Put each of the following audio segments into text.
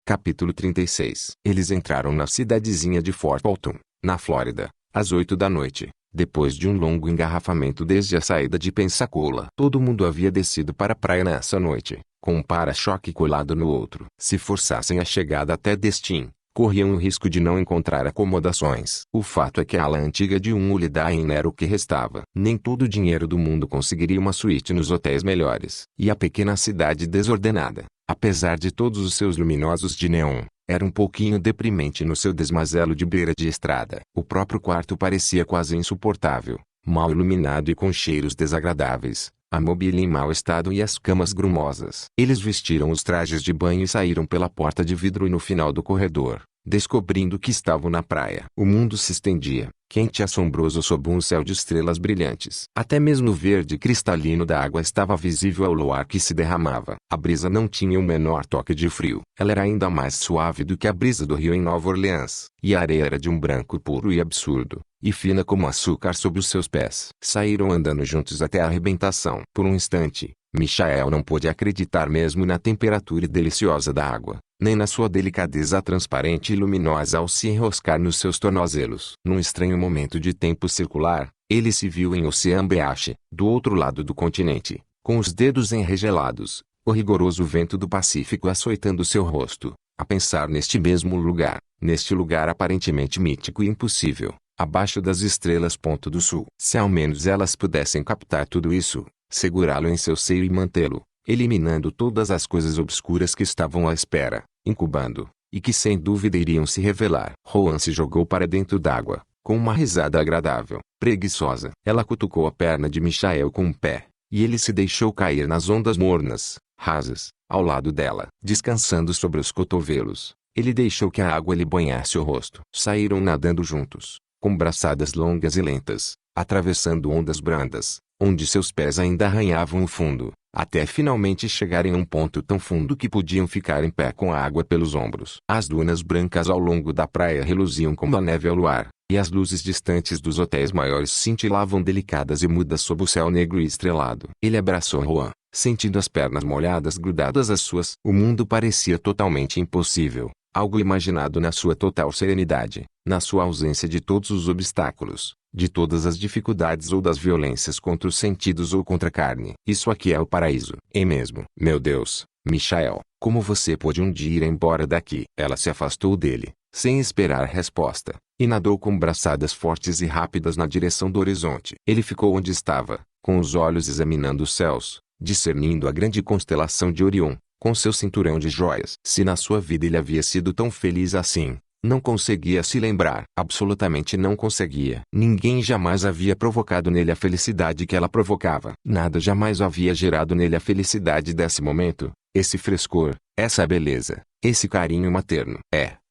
Capítulo 36. Eles entraram na cidadezinha de Fort Walton, na Flórida, às 8 da noite, depois de um longo engarrafamento desde a saída de Pensacola. Todo mundo havia descido para a praia nessa noite, com um para-choque colado no outro. Se forçassem a chegada até destino, corriam o risco de não encontrar acomodações. O fato é que a ala antiga de Ulidain era o que restava. Nem todo o dinheiro do mundo conseguiria uma suíte nos hotéis melhores. E a pequena cidade desordenada, apesar de todos os seus luminosos de neon, era um pouquinho deprimente no seu desmazelo de beira de estrada. O próprio quarto parecia quase insuportável, mal iluminado e com cheiros desagradáveis, a mobília em mau estado e as camas grumosas. Eles vestiram os trajes de banho e saíram pela porta de vidro e no final do corredor, descobrindo que estavam na praia. O mundo se estendia, quente e assombroso sob um céu de estrelas brilhantes. Até mesmo o verde cristalino da água estava visível ao luar que se derramava. A brisa não tinha o menor toque de frio. Ela era ainda mais suave do que a brisa do rio em Nova Orleans. E a areia era de um branco puro e absurdo, e fina como açúcar sob os seus pés. Saíram andando juntos até a arrebentação. Por um instante, Michael não pôde acreditar mesmo na temperatura deliciosa da água, nem na sua delicadeza transparente e luminosa ao se enroscar nos seus tornozelos. Num estranho momento de tempo circular, ele se viu em Ocean Beach, do outro lado do continente, com os dedos enregelados, o rigoroso vento do Pacífico açoitando seu rosto, a pensar neste mesmo lugar, neste lugar aparentemente mítico e impossível, abaixo das estrelas. Do sul. Se ao menos elas pudessem captar tudo isso, segurá-lo em seu seio e mantê-lo, eliminando todas as coisas obscuras que estavam à espera, incubando, e que sem dúvida iriam se revelar. Rowan se jogou para dentro d'água, com uma risada agradável, preguiçosa. Ela cutucou a perna de Michael com um pé, e ele se deixou cair nas ondas mornas, rasas, ao lado dela. Descansando sobre os cotovelos, ele deixou que a água lhe banhasse o rosto. Saíram nadando juntos, com braçadas longas e lentas, atravessando ondas brandas, onde seus pés ainda arranhavam o fundo, até finalmente chegarem a um ponto tão fundo que podiam ficar em pé com a água pelos ombros. As dunas brancas ao longo da praia reluziam como a neve ao luar, e as luzes distantes dos hotéis maiores cintilavam delicadas e mudas sob o céu negro e estrelado. Ele abraçou Rowan, sentindo as pernas molhadas grudadas às suas. O mundo parecia totalmente impossível, algo imaginado na sua total serenidade, na sua ausência de todos os obstáculos, de todas as dificuldades ou das violências contra os sentidos ou contra a carne. Isso aqui é o paraíso. É mesmo. Meu Deus, Michael, como você pôde um dia ir embora daqui? Ela se afastou dele, sem esperar resposta, e nadou com braçadas fortes e rápidas na direção do horizonte. Ele ficou onde estava, com os olhos examinando os céus, discernindo a grande constelação de Orion, com seu cinturão de joias. Se na sua vida ele havia sido tão feliz assim, não conseguia se lembrar. Absolutamente não conseguia. Ninguém jamais havia provocado nele a felicidade que ela provocava. Nada jamais havia gerado nele a felicidade desse momento, esse frescor, essa beleza, esse carinho materno.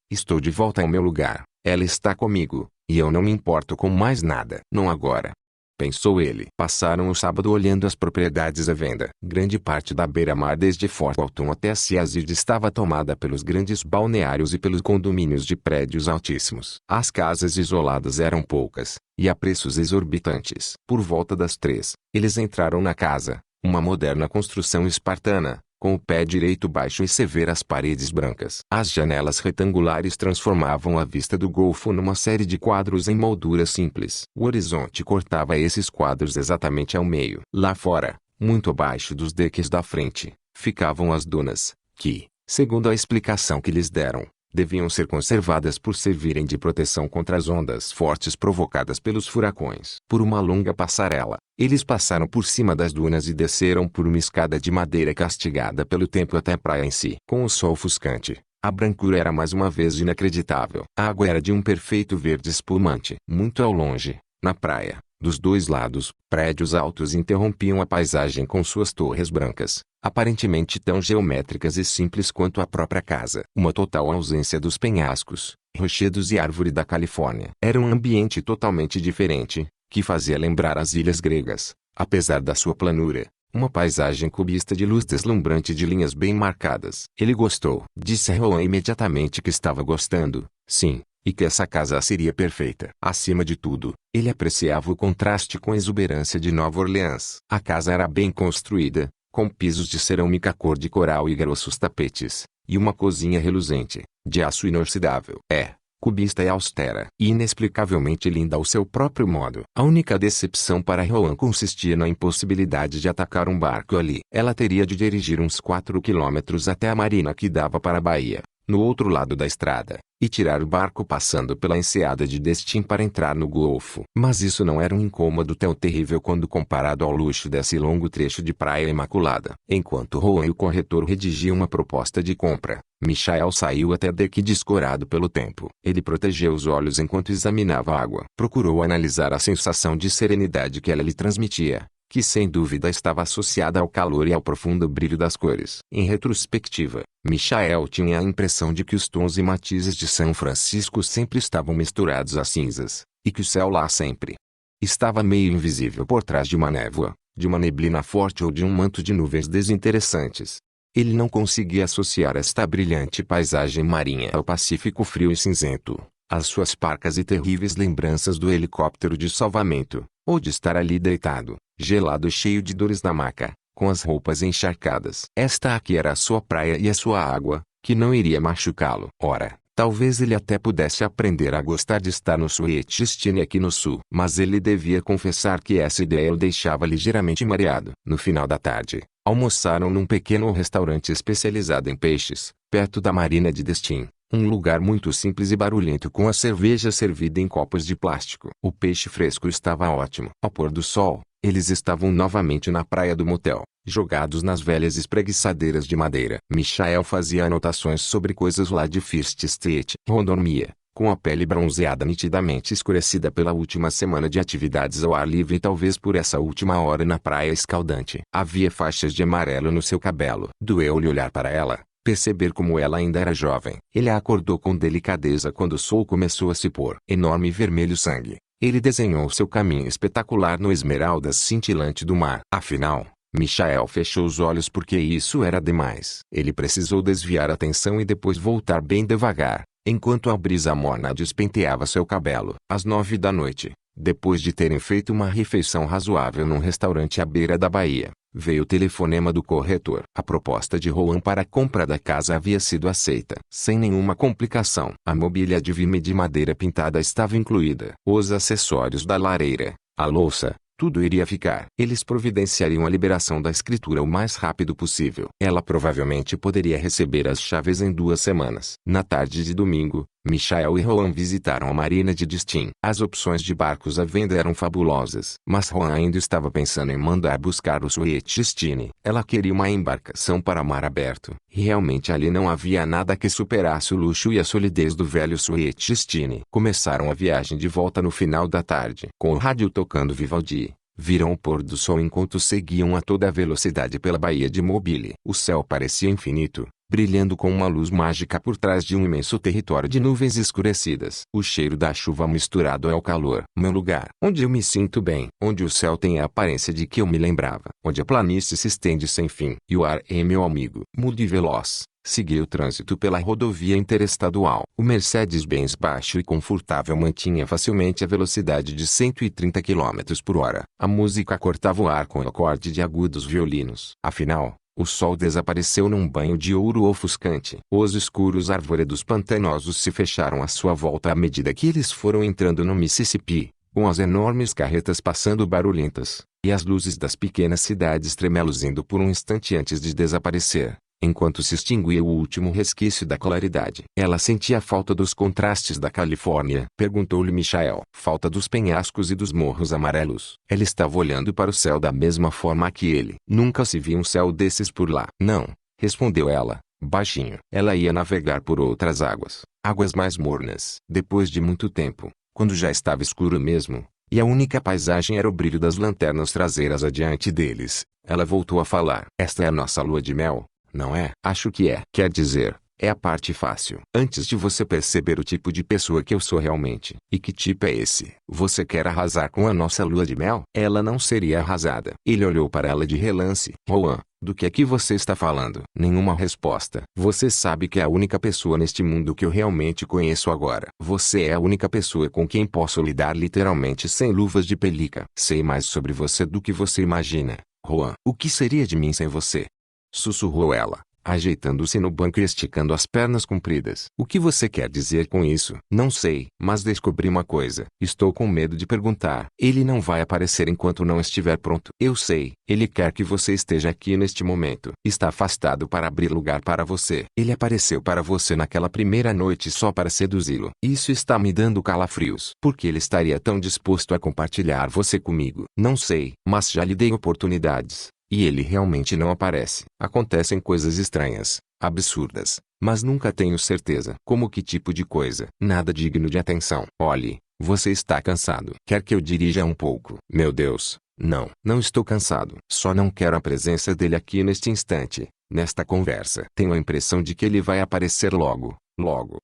Estou de volta ao meu lugar. Ela está comigo, e eu não me importo com mais nada. Não agora, pensou ele. Passaram o sábado olhando as propriedades à venda. Grande parte da beira-mar desde Fort Walton até Seaside estava tomada pelos grandes balneários e pelos condomínios de prédios altíssimos. As casas isoladas eram poucas, e a preços exorbitantes. Por volta das 3, eles entraram na casa, uma moderna construção espartana, com o pé direito baixo e severas paredes brancas. As janelas retangulares transformavam a vista do golfo numa série de quadros em molduras simples. O horizonte cortava esses quadros exatamente ao meio. Lá fora, muito abaixo dos deques da frente, ficavam as dunas, que, segundo a explicação que lhes deram, deviam ser conservadas por servirem de proteção contra as ondas fortes provocadas pelos furacões. Por uma longa passarela, eles passaram por cima das dunas e desceram por uma escada de madeira castigada pelo tempo até a praia em si. Com o sol ofuscante, a brancura era mais uma vez inacreditável. A água era de um perfeito verde espumante. Muito ao longe, na praia, dos dois lados, prédios altos interrompiam a paisagem com suas torres brancas, aparentemente tão geométricas e simples quanto a própria casa. Uma total ausência dos penhascos, rochedos e árvore da Califórnia. Era um ambiente totalmente diferente, que fazia lembrar as ilhas gregas, apesar da sua planura. Uma paisagem cubista de luz deslumbrante de linhas bem marcadas. Ele gostou. Disse a Rowan imediatamente que estava gostando, sim, e que essa casa seria perfeita. Acima de tudo, ele apreciava o contraste com a exuberância de Nova Orleans. A casa era bem construída, com pisos de cerâmica cor de coral e grossos tapetes, e uma cozinha reluzente, de aço inoxidável. Cubista e austera, e inexplicavelmente linda ao seu próprio modo. A única decepção para Rowan consistia na impossibilidade de atacar um barco ali. Ela teria de dirigir uns 4 quilômetros até a marina que dava para a baía, no outro lado da estrada, e tirar o barco passando pela enseada de Destin para entrar no golfo. Mas isso não era um incômodo tão terrível quando comparado ao luxo desse longo trecho de praia imaculada. Enquanto Rowan e o corretor redigiam uma proposta de compra, Michael saiu até daqui descorado pelo tempo. Ele protegeu os olhos enquanto examinava a água. Procurou analisar a sensação de serenidade que ela lhe transmitia, que sem dúvida estava associada ao calor e ao profundo brilho das cores. Em retrospectiva, Michael tinha a impressão de que os tons e matizes de São Francisco sempre estavam misturados a cinzas, e que o céu lá sempre estava meio invisível por trás de uma névoa, de uma neblina forte ou de um manto de nuvens desinteressantes. Ele não conseguia associar esta brilhante paisagem marinha ao Pacífico frio e cinzento, às suas parcas e terríveis lembranças do helicóptero de salvamento, ou de estar ali deitado, gelado e cheio de dores na maca, com as roupas encharcadas. Esta aqui era a sua praia e a sua água, que não iria machucá-lo. Ora, talvez ele até pudesse aprender a gostar de estar no Suetistine aqui no sul. Mas ele devia confessar que essa ideia o deixava ligeiramente mareado. No final da tarde, almoçaram num pequeno restaurante especializado em peixes, perto da marina de Destin. Um lugar muito simples e barulhento com a cerveja servida em copos de plástico. O peixe fresco estava ótimo. Ao pôr do sol, eles estavam novamente na praia do motel, jogados nas velhas espreguiçadeiras de madeira. Michael fazia anotações sobre coisas lá de First Street. Ron dormia, com a pele bronzeada nitidamente escurecida pela última semana de atividades ao ar livre e talvez por essa última hora na praia escaldante. Havia faixas de amarelo no seu cabelo. Doeu-lhe olhar para ela, perceber como ela ainda era jovem. Ele a acordou com delicadeza quando o sol começou a se pôr. Enorme vermelho sangue. Ele desenhou seu caminho espetacular no esmeralda cintilante do mar. Afinal, Michael fechou os olhos porque isso era demais. Ele precisou desviar a atenção e depois voltar bem devagar, enquanto a brisa morna despenteava seu cabelo. Às 9 da noite, depois de terem feito uma refeição razoável num restaurante à beira da baía, veio o telefonema do corretor. A proposta de Rowan para a compra da casa havia sido aceita, sem nenhuma complicação. A mobília de vime de madeira pintada estava incluída. Os acessórios da lareira, a louça, tudo iria ficar. Eles providenciariam a liberação da escritura o mais rápido possível. Ela provavelmente poderia receber as chaves em 2 semanas. Na tarde de domingo, Michael e Rowan visitaram a marina de Destin. As opções de barcos à venda eram fabulosas. Mas Rowan ainda estava pensando em mandar buscar o Suetistine. Ela queria uma embarcação para mar aberto. E realmente ali não havia nada que superasse o luxo e a solidez do velho Suetistine. Começaram a viagem de volta no final da tarde. Com o rádio tocando Vivaldi, viram o pôr do sol enquanto seguiam a toda velocidade pela baía de Mobile. O céu parecia infinito, brilhando com uma luz mágica por trás de um imenso território de nuvens escurecidas. O cheiro da chuva misturado ao calor. Meu lugar. Onde eu me sinto bem. Onde o céu tem a aparência de que eu me lembrava. Onde a planície se estende sem fim. E o ar é meu amigo. Mudo e veloz. Segui o trânsito pela rodovia interestadual. O Mercedes-Benz baixo e confortável mantinha facilmente a velocidade de 130 km por hora. A música cortava o ar com o acorde de agudos violinos. Afinal, o sol desapareceu num banho de ouro ofuscante. Os escuros arvoredos pantanosos se fecharam à sua volta à medida que eles foram entrando no Mississippi, com as enormes carretas passando barulhentas, e as luzes das pequenas cidades tremeluzindo por um instante antes de desaparecer, enquanto se extinguia o último resquício da claridade. Ela sentia a falta dos contrastes da Califórnia, perguntou-lhe Michael. Falta dos penhascos e dos morros amarelos. Ela estava olhando para o céu da mesma forma que ele. Nunca se viu um céu desses por lá. Não, respondeu ela, baixinho. Ela ia navegar por outras águas, águas mais mornas. Depois de muito tempo, quando já estava escuro mesmo, e a única paisagem era o brilho das lanternas traseiras adiante deles, ela voltou a falar. Esta é a nossa lua de mel, não é? Acho que é. Quer dizer, é a parte fácil. Antes de você perceber o tipo de pessoa que eu sou realmente. E que tipo é esse? Você quer arrasar com a nossa lua de mel? Ela não seria arrasada. Ele olhou para ela de relance. Rowan, do que é que você está falando? Nenhuma resposta. Você sabe que é a única pessoa neste mundo que eu realmente conheço agora. Você é a única pessoa com quem posso lidar literalmente sem luvas de pelica. Sei mais sobre você do que você imagina, Rowan. O que seria de mim sem você? Sussurrou ela, ajeitando-se no banco e esticando as pernas compridas. O que você quer dizer com isso? Não sei, mas descobri uma coisa. Estou com medo de perguntar. Ele não vai aparecer enquanto não estiver pronto. Eu sei. Ele quer que você esteja aqui neste momento. Está afastado para abrir lugar para você. Ele apareceu para você naquela primeira noite só para seduzi-lo. Isso está me dando calafrios. Por que ele estaria tão disposto a compartilhar você comigo? Não sei, mas já lhe dei oportunidades. E ele realmente não aparece. Acontecem coisas estranhas, absurdas, mas nunca tenho certeza. Como que tipo de coisa? Nada digno de atenção. Olhe, você está cansado. Quer que eu dirija um pouco? Meu Deus, não. Não estou cansado. Só não quero a presença dele aqui neste instante, nesta conversa. Tenho a impressão de que ele vai aparecer logo.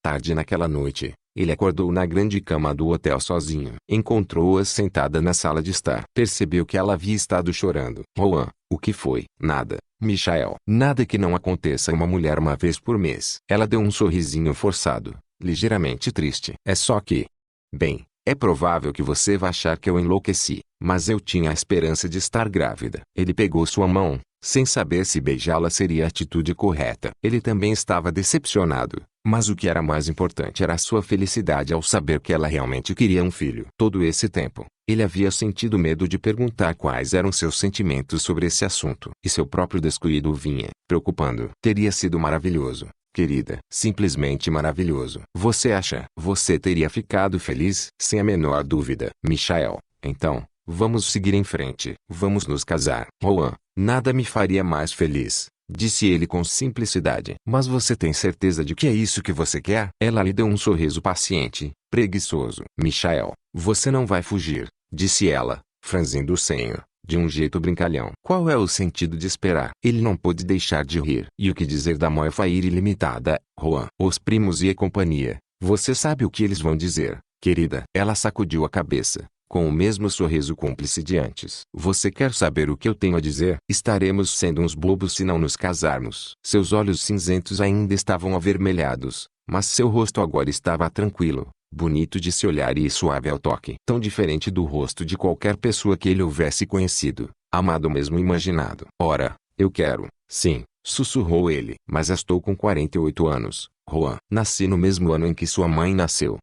Tarde naquela noite, ele acordou na grande cama do hotel sozinho. Encontrou-a sentada na sala de estar. Percebeu que ela havia estado chorando. Rohan, o que foi? Nada, Michael. Nada que não aconteça a uma mulher uma vez por mês. Ela deu um sorrisinho forçado, ligeiramente triste. É só que... Bem, é provável que você vá achar que eu enlouqueci, mas eu tinha a esperança de estar grávida. Ele pegou sua mão, sem saber se beijá-la seria a atitude correta. Ele também estava decepcionado. Mas o que era mais importante era a sua felicidade ao saber que ela realmente queria um filho. Todo esse tempo, ele havia sentido medo de perguntar quais eram seus sentimentos sobre esse assunto. E seu próprio descuido o vinha preocupando. Teria sido maravilhoso, querida. Simplesmente maravilhoso. Você acha? Você teria ficado feliz? Sem a menor dúvida. Michael, então, vamos seguir em frente. Vamos nos casar. Rohan, nada me faria mais feliz, disse ele com simplicidade. Mas você tem certeza de que é isso que você quer? Ela lhe deu um sorriso paciente, preguiçoso. Michael, você não vai fugir, disse ela, franzindo o senho, de um jeito brincalhão. Qual é o sentido de esperar? Ele não pôde deixar de rir. E o que dizer da Moifair Ilimitada, Rohan? Os primos e companhia. Você sabe o que eles vão dizer, querida? Ela sacudiu a cabeça, com o mesmo sorriso cúmplice de antes. Você quer saber o que eu tenho a dizer? Estaremos sendo uns bobos se não nos casarmos. Seus olhos cinzentos ainda estavam avermelhados, mas seu rosto agora estava tranquilo, bonito de se olhar e suave ao toque. Tão diferente do rosto de qualquer pessoa que ele houvesse conhecido, amado ou mesmo imaginado. Ora, eu quero, sim, sussurrou ele. Mas estou com 48 anos, Rohan. Nasci no mesmo ano em que sua mãe nasceu.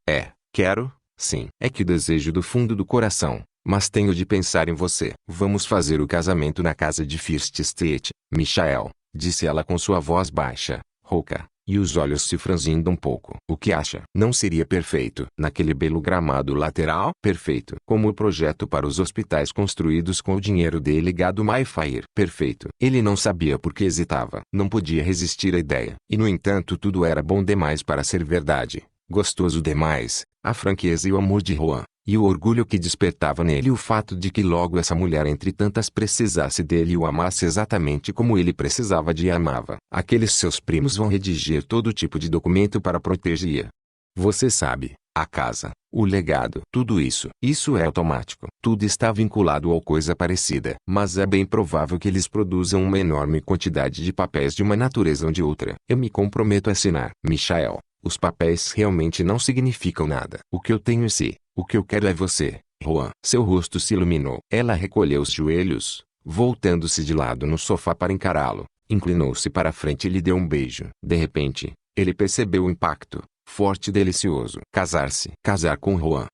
Quero... Sim, é que desejo do fundo do coração, mas tenho de pensar em você. Vamos fazer o casamento na casa de First Street, Michael, disse ela com sua voz baixa, rouca, e os olhos se franzindo um pouco. O que acha? Não seria perfeito? Naquele belo gramado lateral? Perfeito. Como o projeto para os hospitais construídos com o dinheiro dele ligado Mayfair. Perfeito. Ele não sabia por que hesitava. Não podia resistir à ideia. E no entanto tudo era bom demais para ser verdade. Gostoso demais, a franqueza e o amor de Rohan, e o orgulho que despertava nele o fato de que logo essa mulher entre tantas precisasse dele e o amasse exatamente como ele precisava de e amava. Aqueles seus primos vão redigir todo tipo de documento para proteger. Você sabe, a casa, o legado, tudo isso. Isso é automático. Tudo está vinculado ou coisa parecida. Mas é bem provável que eles produzam uma enorme quantidade de papéis de uma natureza ou de outra. Eu me comprometo a assinar. Michael. Os papéis realmente não significam nada. O que eu tenho em si, o que eu quero é você, Rohan. Seu rosto se iluminou. Ela recolheu os joelhos, voltando-se de lado no sofá para encará-lo, inclinou-se para a frente e lhe deu um beijo. De repente, ele percebeu o impacto, forte e delicioso. Casar-se. Casar com Rohan.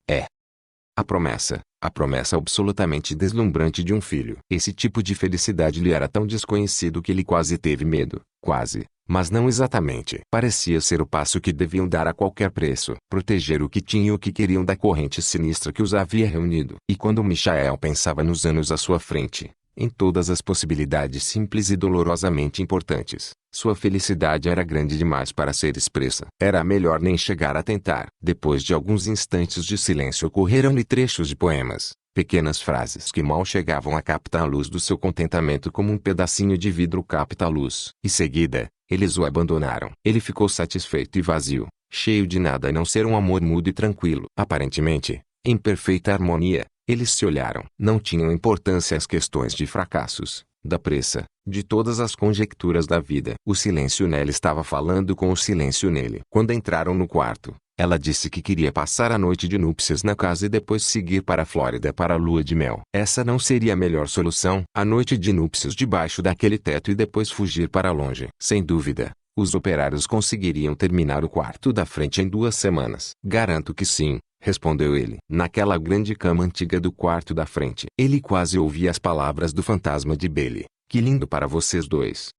A promessa absolutamente deslumbrante de um filho. Esse tipo de felicidade lhe era tão desconhecido que ele quase teve medo. Quase. Mas não exatamente. Parecia ser o passo que deviam dar a qualquer preço. Proteger o que tinham e o que queriam da corrente sinistra que os havia reunido. E quando Michael pensava nos anos à sua frente, em todas as possibilidades simples e dolorosamente importantes, sua felicidade era grande demais para ser expressa. Era melhor nem chegar a tentar. Depois de alguns instantes de silêncio ocorreram-lhe trechos de poemas, pequenas frases que mal chegavam a captar a luz do seu contentamento como um pedacinho de vidro capta a luz. Em seguida, eles o abandonaram. Ele ficou satisfeito e vazio, cheio de nada a não ser um amor mudo e tranquilo. Aparentemente, em perfeita harmonia, eles se olharam. Não tinham importância as questões de fracassos, da pressa, de todas as conjecturas da vida. O silêncio nela estava falando com o silêncio nele. Quando entraram no quarto, Ela disse que queria passar a noite de núpcias na casa e depois seguir para a Flórida para a lua de mel. Essa não seria a melhor solução? A noite de núpcias debaixo daquele teto e depois fugir para longe. Sem dúvida, os operários conseguiriam terminar o quarto da frente em 2 semanas. Garanto que sim, respondeu ele. Naquela grande cama antiga do quarto da frente, ele quase ouvia as palavras do fantasma de Bailey. Que lindo para vocês dois.